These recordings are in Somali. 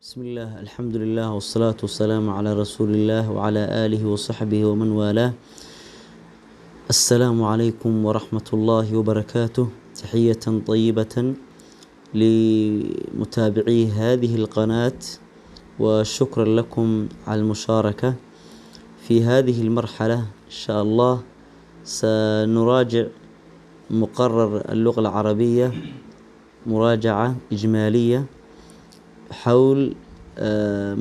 بسم الله الحمد لله والصلاة والسلام على رسول الله وعلى آله وصحبه ومن والاه. السلام عليكم ورحمة الله وبركاته. تحية طيبة لمتابعي هذه القناة، وشكرا لكم على المشاركة في هذه المرحلة. إن شاء الله سنراجع مقرر اللغة العربية مراجعة إجمالية حول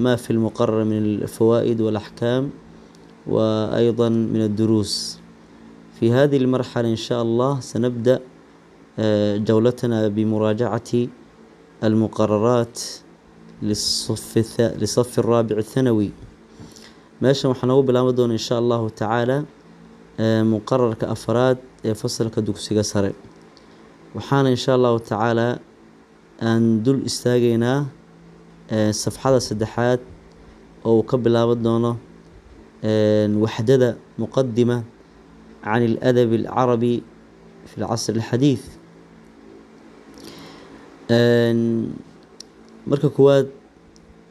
ما في المقرر من الفوائد والأحكام وأيضا من الدروس. في هذه المرحلة إن شاء الله سنبدأ جولتنا بمراجعة المقررات لصف الرابع الثانوي. ماشي وحنو بلامدون إن شاء الله تعالى مقرر كأفراد فصل كدوكسي سري، وحان إن شاء الله تعالى أن دول استاجينا صفحة السدحات أو قبل أبدنا وحدة مقدمة عن الأدب العربي في العصر الحديث. مركز كواد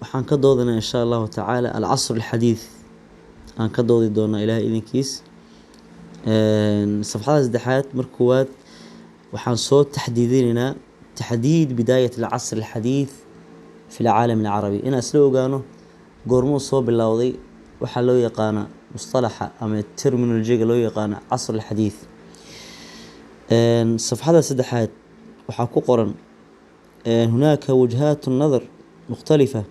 وحان كدودنا إن شاء الله تعالى العصر الحديث أن كدودي دونا إله إذن كيس صفحة السدحات مركز كواد وحان صوت تحديديننا تحديد بداية العصر الحديث في العالم العربي. إن أسلوه قانو قرمو صوب اللوضي وحلو يقانا مصطلحة أما الترمينولوجيا لو يقانا عصر الحديث. صفحة السدحات وحاكو قرن هناك وجهات النظر مختلفة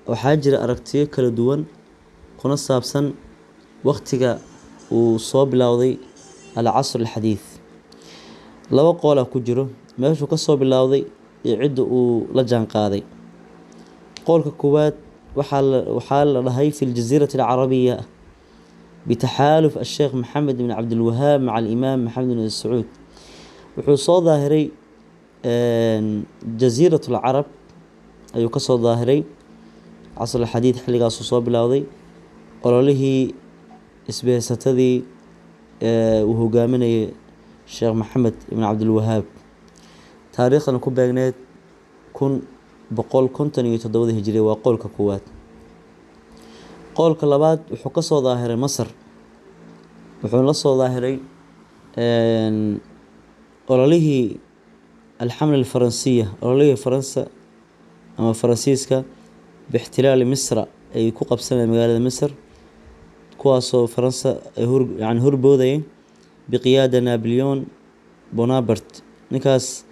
وحاجر أركتية كالدوان كنا صابسا وقتك وصوب اللوضي العصر الحديث. لو قولا كجرو ماشو كصوب اللوضي يعد لجان قاضي. قولك كوات وحال رهي في الجزيرة العربية بتحالف الشيخ محمد بن عبد الوهاب مع الإمام محمد بن السعود. وحصو ظاهري جزيرة العرب أي قصة ظاهري عصر الحديث حلقة صوب الأوضي قوله اسبه ستذي وهو قامني الشيخ محمد بن عبد الوهاب. تاريخنا كوباغنيت كن بقول كنتن يتدوده هجري وقول كوات. قول كلابات وحكسو ظاهري مصر وحلصو ظاهري قوله الحملة الفرنسية قوله فرنسا أما فرنسيسكا باحتلال مصر أي كوكب سنة مقالة مصر كواسو فرنسا يعني هربوذي بقيادة نابليون بونابرت نكاس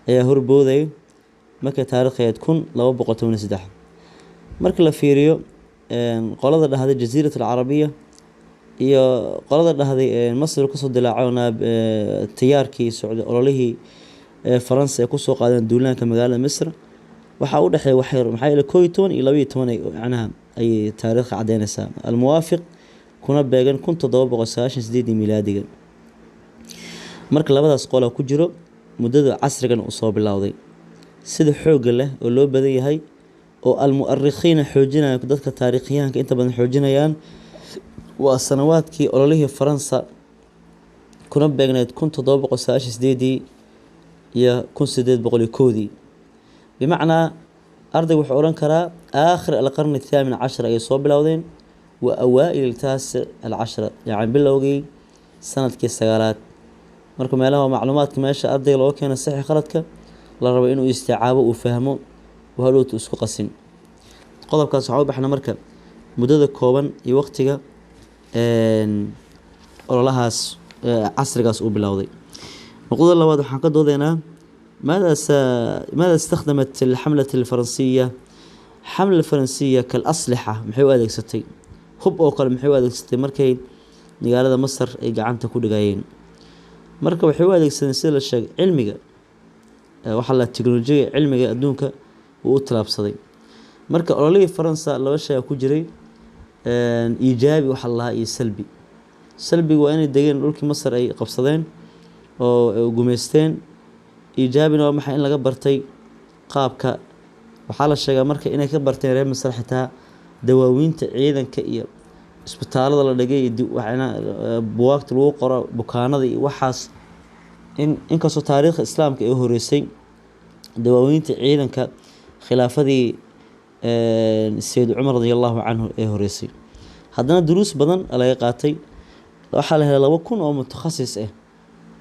ayaa horbooday markay taariikheed 1213 marka la fiiriyo qolada dhahday jasiirada العربية iyo qolada dhahday Masar ku soo dilaacayna tiyaarkii Sacuudi ololihii Faransa ay ku soo qaadeen duulaanka magaalada Misr waxa u dhaxay waxyar maxay ila 12 iyo 12 macnaha ay taariikh cadeynaysa الموافق kuna beegan 1798 miilaadiga. marka labadaas qolo ku jiro muddada casrigan u soo bilowday sida xoog leh oo loo badan yahay oo al-mu'arrikhiin xoojinayaan dadka taariikhiyaanka inta badan xoojinayaan waa sanawaadkii ololihii Faransa kuna beegnayd 1798 iyo 1801 بمعنى أرضي وحوران كرا آخر القرن الثامن عشر أي صوب بالأوضين وأوائل التاسع العشر يعني باللوغي سنة كيساقالات. marka meelaha macluumaadka meesha ardayga loo keenay saxiix qaladka la rabo inuu isticaabo u fahmo oo halootu isku qasin. qodobkaas waxa uu baxna marka muddada kooban iyo waqtiga ololahaas casrigaas uu bilowday. نقطة labaad waxaan ka doodeynaa ماذا استخدمت الحملة الفرنسية حملة الفرنسية كالأسلحة maxay u adeegsatay hub oo kale maxay u adeegsatay markay magaalada Masar ay gacanta ku dhigayeen. marka waxay u adeegsadeen sida la sheegay cilmiga waxa la tiknoolajiyada cilmiga adduunka uu u talaabsaday. marka ololihii Faransa laba shay ku jiray iijaabi waxa la iyo salbi. salbigu waa inay degeen dhulkii Masar ay qabsadeen oo gumeysteen. iijaabina waa maxay in laga bartay qaabka waxa la sheegaa marka inay ka barteen reer Masar xitaa dawaawiinta ciidanka iyo isbitaalada la dhigay waxana buwaagta lagu qoro bukaanada iyo waxaas in kasto taariikhda islaamka ay horeysay dawaawiinta ciidanka khilaafadii sayid cumar radiallahu canhu ee horeysay. haddana duruus badan laga qaatay. waxaa la helay 2,000 oo mutakhasis ah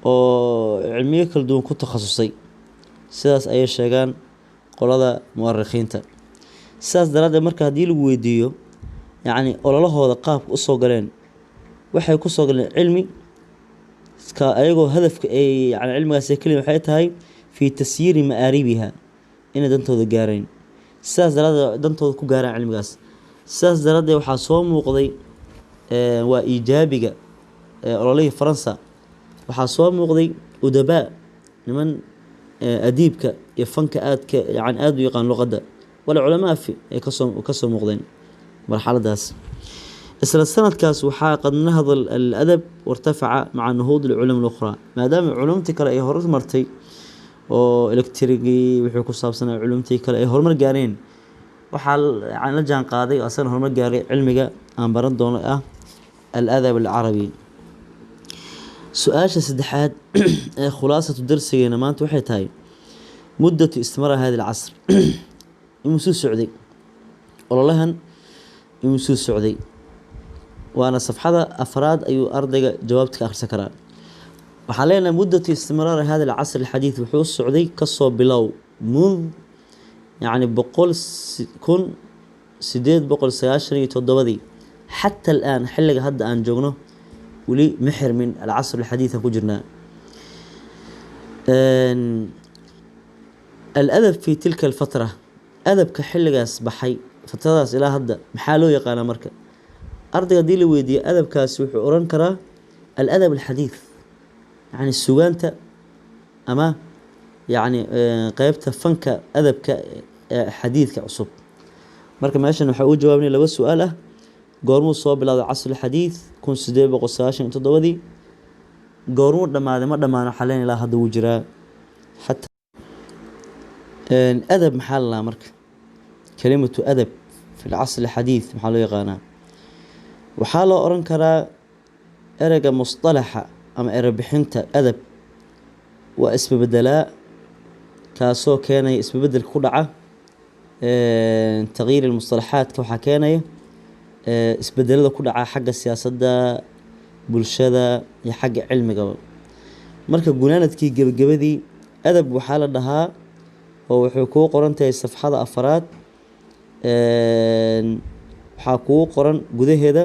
oo cilmiyo kala duwan ku takhasusay, sidaas ayay sheegaan qolada mu'arikhiinta. sidaas daraaddeed marka haddii lagu weydiiyo yacni ololahooda qaabka usoo galeen, waxay kusoo galeen cilmi ayagoo hadafka ay yani cilmigaas keliya waxay tahay fii tasyiiri ma'aaribiha, inay dantooda gaareen. sidaas daraaddeed dantooda ku gaaraan cilmigaas. sidaas daraaddeed waxaa soo muuqday waa iijaabiga ololihii faransa. waxaa soo muuqday udabaa, niman adiibka iyo fanka aadka yani aada u yaqaan luqadda, wala culamaa ay kasoo muuqdeen marxaladaas. isla sanadkaas waxaa qad nahda aladab wartafaca maca nuhuud alculum alukhraa, maadaama culumtii kale ay horumartay oo electrigii wixii ku saabsanaa culumtii kale ay horumar gaareen, waxaa yani la jaan qaaday oo asagana horumar gaaray cilmiga aan baran doono ah aladab alcarabi. su-aasha saddexaad ee khulaasatu darsigeena maanta waxay tahay muddatu istimara hadi alcasr. inuu soo socday ololahan, inuu soo socday, waana safxada 4 ayuu ardayga jawaabta ka akhrisan karaa. waxaan leenahay muddatu istimraar hada alcasr alxadiid wuxuu socday kasoo bilow mund yani 1897 xata alaan xilliga hadda aan joogno weli ma xirmin alcasr alxadiid aan ku jirnaa. aladab fi tilka alfatra, adabka xilligaas baxay fatradaas ilaa hadda maxaa loo yaqaanaa? marka ardayga haddii la weydiiyo adabkaasi wuxuu oran karaa aladab alxadiid, yani sugaanta ama yani qeybta fanka adabka xadiidka cusub. marka meeshan waxaa u jawaabnay 2 su-aal ah. goormuu soo bilowday casr alxadiid 1897, goormuu dhammaaday ma dhammaan, waxaa leen ilaa hadda wuu jiraa. xataa adab maxaa la marka kalimatu adab fi lcasr alxadiid maxaa loo yaqaanaa? waxaa loo oran karaa ereyga musطalaxa ama erebixinta adab waa isbebedelaa, kaasoo keenaya isbebedelka ku dhaca tagyiir almusطalaxaatka. waxaa keenaya isbedelada ku dhaca xagga siyaasadda, bulshada iyo xagga cilmigaba. marka gunaanadkii gebagabadii adab waxaa la dhahaa oo wuxuu kugu qoran tahay safxada 4. waxaa kugu qoran gudaheeda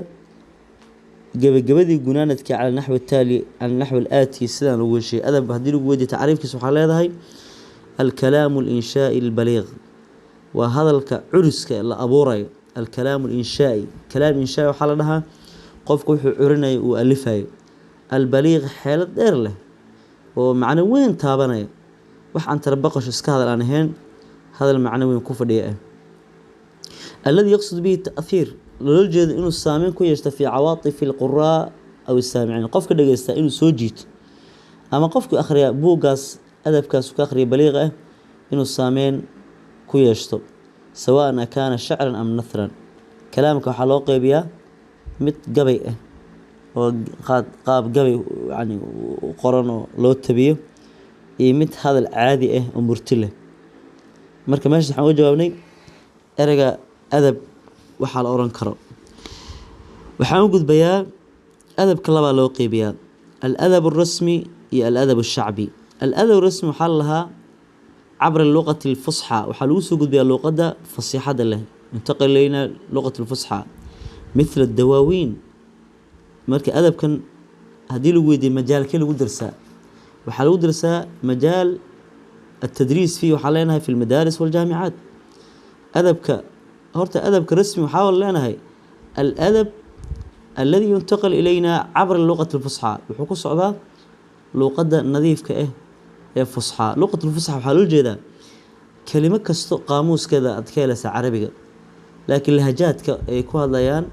gebagabadii gunaanadkii cala naxwi taali cala naxwi alaati sidaan lagu heshiiyey. adab haddii lagu weydiiyo tacriifkiisa waxaa leedahay alkalaamu alinshaai albaliiq, waa hadalka curiska la abuurayo. alkalaamu alinshaai, kalaam inshaai waxaa la dhahaa qofka wuxuu curinayo uu alifayo. albaliiq xeelad dheer leh oo macno weyn taabanaya, wax aan tarbaqasho iska hadal aan ahayn, hadal macno weyn ku fadhiya ah. alladii yaqsud bihi ta'hiir, loola jeedo inuu saameyn ku yeeshto fii cawaatifi alquraa aw isaamiciin, qofka dhegeysta inuu soo jiito, ama qofku akhriya buuggaas adabkaas ka akhriya baliiq ah inuu saameyn ku yeeshto. sawaan kaana shacran am nathran, kalaamka waxaa loo qeybiyaa mid gabay ah oo qaab gabay yani qoran oo loo tabiyo, iyo mid hadal caadi ah oo murti leh. marka meesha waxaan u jawaabnay ereyga adab waxaa la oran karo. waxaan u gudbayaa adabka labaa loo qeybiyaa, aladab alrasmi iyo aladab alshacbi. aladab alrasmi waxaa la lahaa cabra luqati alfusxa, waxaa lagu soo gudbayaa luqadda fasiixada leh. intaqal ilayna luqat alfusxa mithla adawaawiin. marka adabkan haddii lagu weydiiyo majaalkee lagu darsaa, waxaa lagu darsaa majaal التدريس فيه waxaa leenahay في المدارس والجامعات. adabka horta adabka rasmi waxaa leenahay الأدب الذي ينتقل إلينا عبر اللغة الفصحى, wuxuu ku socdaa luqadda nadiifka ah ee fusxa. luqat الفصحى waxaa loo jeedaa kelimo kasto qaamuuskeeda aad ka helaysaa carabiga, laakiin lahajaadka ay ku hadlayaan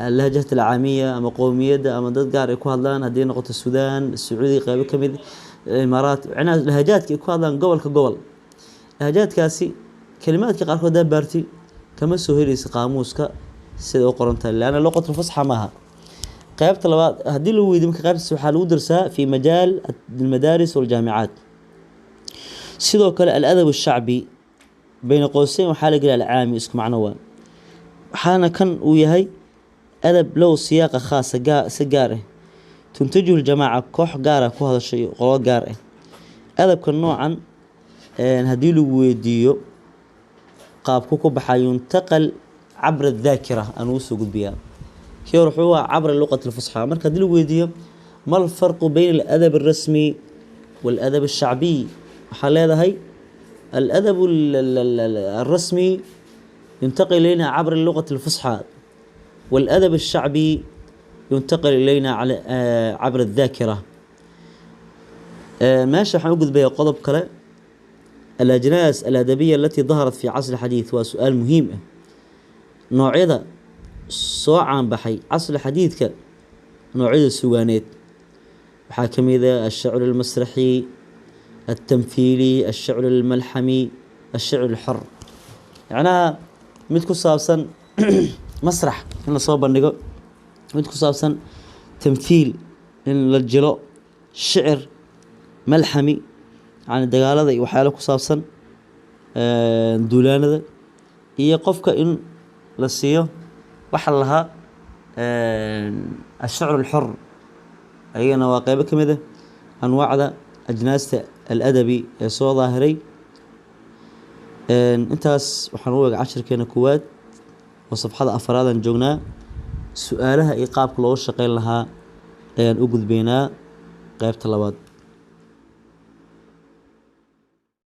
اللهجات العامية ama qowmiyadda ama dad gaar ay ku hadlaan, haddii noqoto Suudaan, Sacuudi qaybo ka mid, Imaaraat, lahajaadka ay ku hadlaan gobolka gobol. lahajaadkaasi kalimaadka qaarkood daa baarti kama soo helaysa qaamuuska sida u qoran tahay, laana luqatu fusxa maaha. qaybta labaad haddii lagu weydiiyo marka qaybtaas waxaa lagu darsaa fi majaal almadaaris waljaamicaat. sidoo kale aladab alshacbi بين قوسين وحالة قال العام اسكو معنوان حانا كان وياهي أدب لو سياقة خاصة سجاره تنتجه الجماعة كوح جاره كو هذا الشيء قرار جاره أدب كان نوعا هديله ويديو قاب كوكو بحا ينتقل عبر الذاكرة أنوسو قد بيها كيروح هو عبر اللغة الفصحى مركا هديله ويديو ما الفرق بين الأدب الرسمي والأدب الشعبي حال هذا هي الأدب الرسمي ينتقل إلينا عبر اللغة الفصحى والأدب الشعبي ينتقل إلينا على عبر الذاكرة. ماشي حنوجد بها قضب كلا الأجناس الأدبية التي ظهرت في عصر الحديث وسؤال مهم نوعية صوعا بحي عصر الحديث نوعية السوانيت وحاكم إذا الشعر المسرحي التمثيلي الشعر الملحمي الشعر الحر يعني متكو صابسا مسرح إن صوب النجو متكو صابسا تمثيل إن للجلو شعر ملحمي عن الدجالة ذي وحاله كصابسا دولان ذا هي قفك إن للسيو وحلها الشعر الحر أي نواقب كمده أنواع ذا أجناس الأدبي سو ظاهري انتاس وحنوق 10 كينا كواد وصفحة أفرادا جونا سؤالها إيقاب لو شقين لها أن أقذ بينا قيبت اللواد